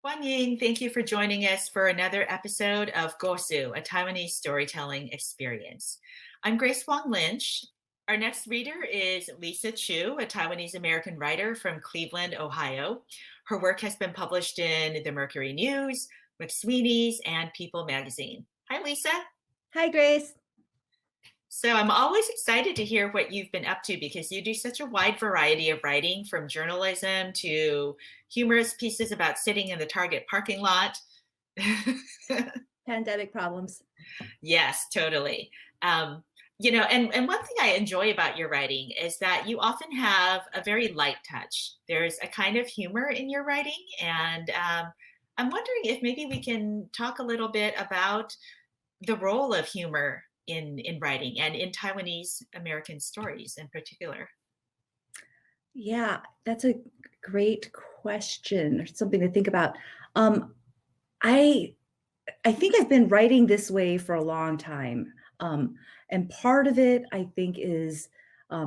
Huan Ying, thank you for joining us for another episode of Kòo-sū, a Taiwanese storytelling experience. I'm Grace Wong Lynch. Our next reader is Lisa Chiu, a Taiwanese American writer from Cleveland, Ohio. Her work has been published in the Mercury News, McSweeney's, and People magazine. Hi, Lisa. Hi, Grace. So I'm always excited to hear what you've been up to because you do such a wide variety of writing, from journalism to humorous pieces about sitting in the Target parking lot. Pandemic problems. Yes, totally. And one thing I enjoy about your writing is that you often have a very light touch. There's a kind of humor in your writing, and I'm wondering if maybe we can talk a little bit about the role of humor in writing and in Taiwanese American stories in particular. Yeah, that's a great question, or something to think about. Um, I I think I've been writing this way for a long time. And part of it, I think, is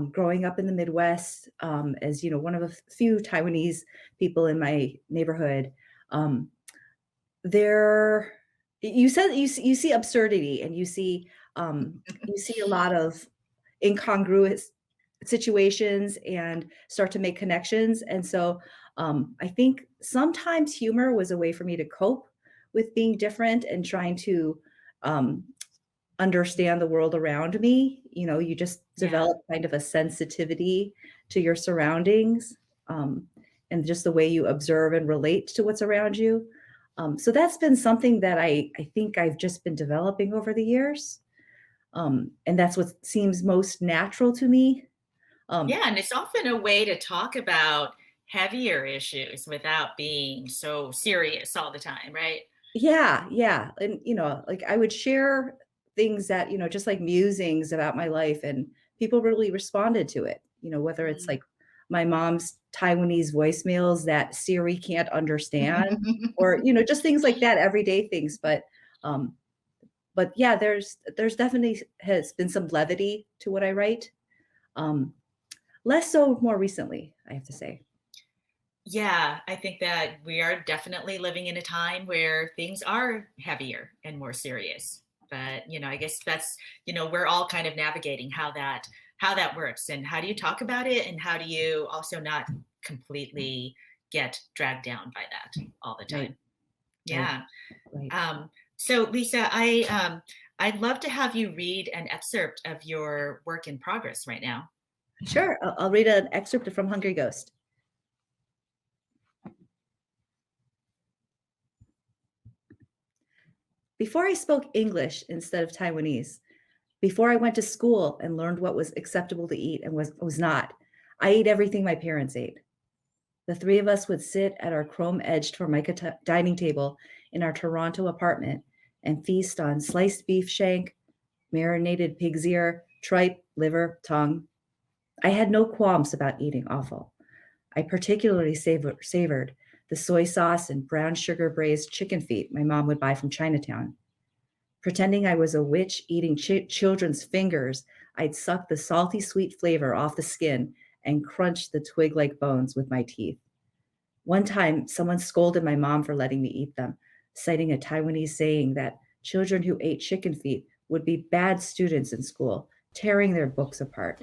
growing up in the Midwest, as one of a few Taiwanese people in my neighborhood. Um, there, you said you see absurdity, and you see a lot of incongruous situations and start to make connections. And so I think sometimes humor was a way for me to cope with being different and trying to um, understand the world around me. You just Yeah. develop kind of a sensitivity to your surroundings, and just the way you observe and relate to what's around you. So that's been something that I think I've just been developing over the years. And that's what seems most natural to me. Um, Yeah, and it's often a way to talk about heavier issues without being so serious all the time, right? yeah, yeah. And, like I would share things that, just like musings about my life, and people really responded to it, whether it's Mm. like my mom's Taiwanese voicemails that Siri can't understand, or, just things like that, everyday things. Um, but yeah, there's definitely has been some levity to what I write. Um, Less so more recently, I have to say. Yeah, I think that we are definitely living in a time where things are heavier and more serious. But, I guess we're all kind of navigating how that works, and how do you talk about it, and how do you also not completely get dragged down by that all the Right, time. right, Yeah. right. So Lisa, I'd love to have you read an excerpt of your work in progress right now. Sure. I'll read an excerpt from Hungry Ghost. Before I spoke English instead of Taiwanese, before I went to school and learned what was acceptable to eat and was not, I ate everything my parents ate. The three of us would sit at our chrome-edged formica dining table in our Toronto apartment and feast on sliced beef shank, marinated pig's ear, tripe, liver, tongue. I had no qualms about eating offal. I particularly savored the soy sauce and brown sugar braised chicken feet my mom would buy from Chinatown. Pretending I was a witch eating children's fingers, I'd suck the salty sweet flavor off the skin and crunch the twig like bones with my teeth. One time, someone scolded my mom for letting me eat them, citing a Taiwanese saying that children who ate chicken feet would be bad students in school, tearing their books apart.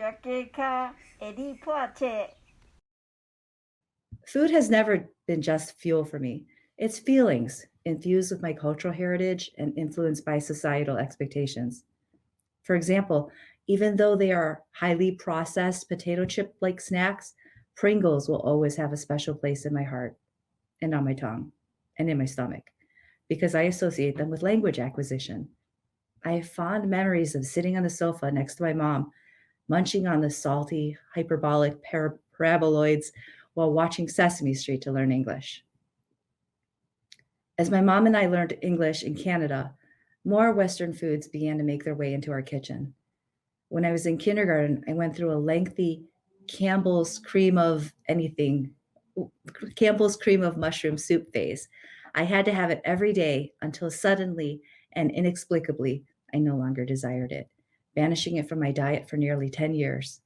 Food has never been just fuel for me. It's feelings infused with my cultural heritage and influenced by societal expectations. For example, even though they are highly processed potato chip like snacks, Pringles will always have a special place in my heart and on my tongue and in my stomach because I associate them with language acquisition. I have fond memories of sitting on the sofa next to my mom, munching on the salty, hyperbolic paraboloids while watching Sesame Street to learn English. As my mom and I learned English in Canada, more Western foods began to make their way into our kitchen. When I was in kindergarten, I went through a lengthy Campbell's cream of anything, Campbell's cream of mushroom soup phase. I had to have it every day until suddenly and inexplicably I no longer desired it, banishing it from my diet for nearly 10 years.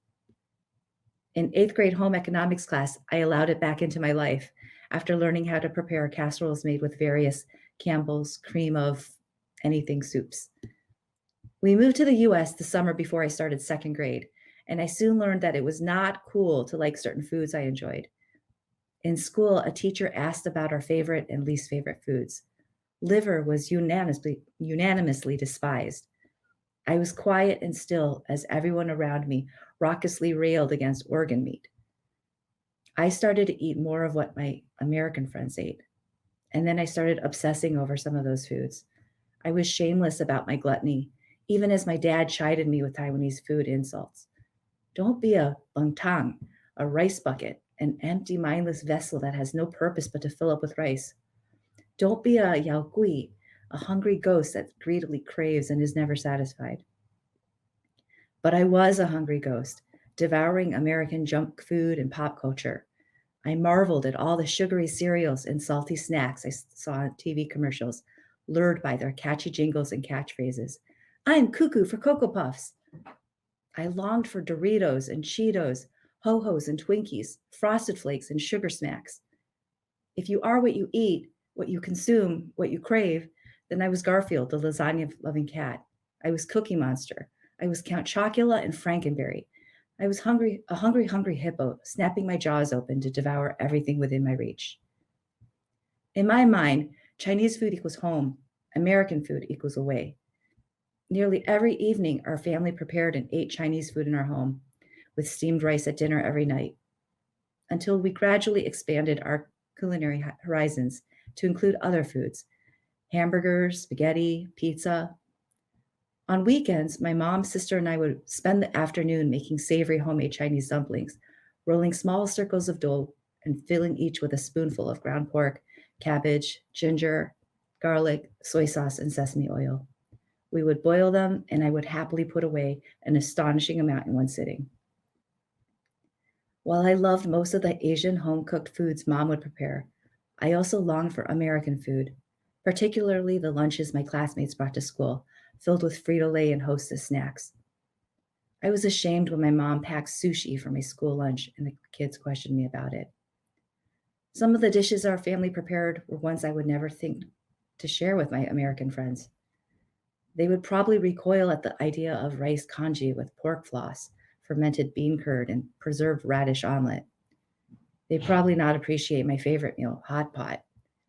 In eighth grade home economics class, I allowed it back into my life after learning how to prepare casseroles made with various Campbell's cream of anything soups. We moved to the US the summer before I started second grade, and I soon learned that it was not cool to like certain foods I enjoyed. In school, a teacher asked about our favorite and least favorite foods. Liver was unanimously despised. I was quiet and still as everyone around me raucously railed against organ meat. I started to eat more of what my American friends ate, and then I started obsessing over some of those foods. I was shameless about my gluttony, even as my dad chided me with Taiwanese food insults. Don't be a bangtang, a rice bucket, an empty, mindless vessel that has no purpose but to fill up with rice. Don't be a yao gui, a hungry ghost that greedily craves and is never satisfied. But I was a hungry ghost, devouring American junk food and pop culture. I marveled at all the sugary cereals and salty snacks I saw on TV commercials, lured by their catchy jingles and catchphrases. I'm cuckoo for Cocoa Puffs. I longed for Doritos and Cheetos, Ho-Hos and Twinkies, Frosted Flakes and Sugar Smacks. If you are what you eat, what you consume, what you crave, then I was Garfield, the lasagna-loving cat. I was Cookie Monster. I was Count Chocula and Frankenberry. I was a hungry hippo, snapping my jaws open to devour everything within my reach. In my mind, Chinese food equals home. American food equals away. Nearly every evening, our family prepared and ate Chinese food in our home, with steamed rice at dinner every night, until we gradually expanded our culinary horizons to include other foods: hamburgers, spaghetti, pizza. On weekends, my mom, sister, and I would spend the afternoon making savory homemade Chinese dumplings, rolling small circles of dough and filling each with a spoonful of ground pork, cabbage, ginger, garlic, soy sauce, and sesame oil. We would boil them, and I would happily put away an astonishing amount in one sitting. While I loved most of the Asian home-cooked foods Mom would prepare, I also longed for American food, particularly the lunches my classmates brought to school, filled with Frito-Lay and Hostess snacks. I was ashamed when my mom packed sushi for my school lunch and the kids questioned me about it. Some of the dishes our family prepared were ones I would never think to share with my American friends. They would probably recoil at the idea of rice congee with pork floss, fermented bean curd, and preserved radish omelet. They'd probably not appreciate my favorite meal, hot pot,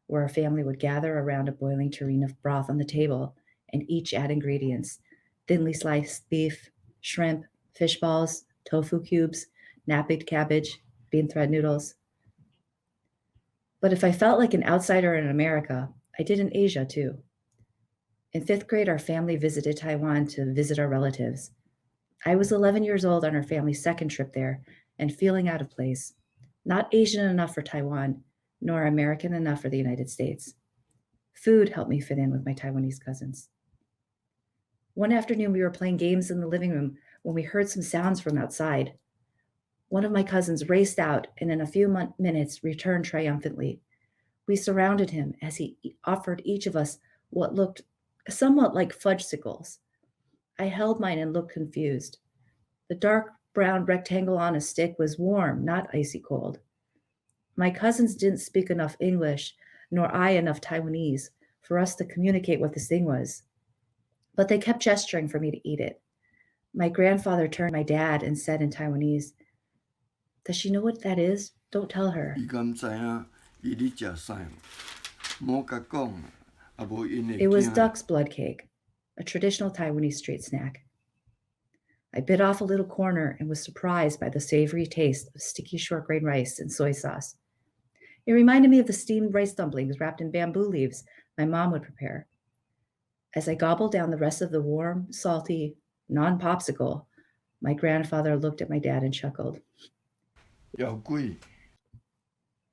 where our family would gather around a boiling tureen of broth on the table and each add ingredients: thinly sliced beef, shrimp, fish balls, tofu cubes, napped cabbage, bean thread noodles. But if I felt like an outsider in America, I did in Asia too. In fifth grade, our family visited Taiwan to visit our relatives. I was 11 years old on our family's second trip there and feeling out of place, not Asian enough for Taiwan, nor American enough for the United States. Food helped me fit in with my Taiwanese cousins. One afternoon, we were playing games in the living room when we heard some sounds from outside. One of my cousins raced out and in a few minutes returned triumphantly. We surrounded him as he offered each of us what looked somewhat like fudgesicles. I held mine and looked confused. The dark brown rectangle on a stick was warm, not icy cold. My cousins didn't speak enough English, nor I enough Taiwanese, for us to communicate what this thing was. But they kept gesturing for me to eat it. My grandfather turned to my dad and said in Taiwanese, "Does she know what that is? Don't tell her." It was duck's blood cake, a traditional Taiwanese street snack. I bit off a little corner and was surprised by the savory taste of sticky short grain rice and soy sauce. It reminded me of the steamed rice dumplings wrapped in bamboo leaves my mom would prepare. As I gobbled down the rest of the warm, salty, non-popsicle, my grandfather looked at my dad and chuckled.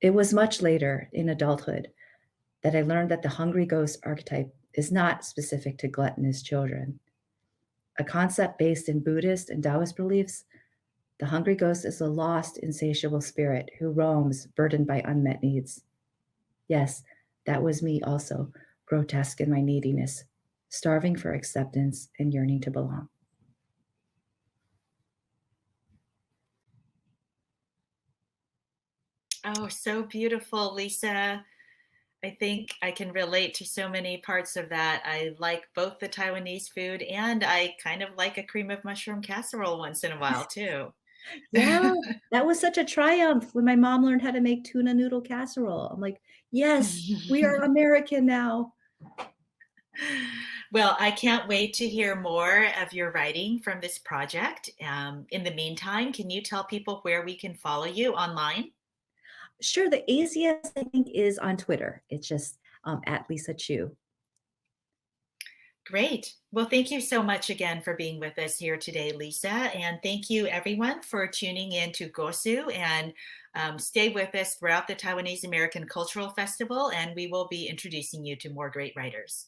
It was much later, in adulthood, that I learned that the hungry ghost archetype is not specific to gluttonous children. A concept based in Buddhist and Taoist beliefs, the hungry ghost is a lost, insatiable spirit who roams, burdened by unmet needs. Yes, that was me also, grotesque in my neediness, starving for acceptance and yearning to belong. Oh, so beautiful, Lisa. I think I can relate to so many parts of that. I like both the Taiwanese food and I kind of like a cream of mushroom casserole once in a while too. Yeah, that was such a triumph when my mom learned how to make tuna noodle casserole. I'm like, "Yes, we are American now." Well, I can't wait to hear more of your writing from this project. In the meantime, can you tell people where we can follow you online? Sure, the easiest I think is on Twitter. It's just, at Lisa Chiu. Great. Well, thank you so much again for being with us here today, Lisa. And thank you, everyone, for tuning in to Kòo-sū. And stay with us throughout the Taiwanese American Cultural Festival, and we will be introducing you to more great writers.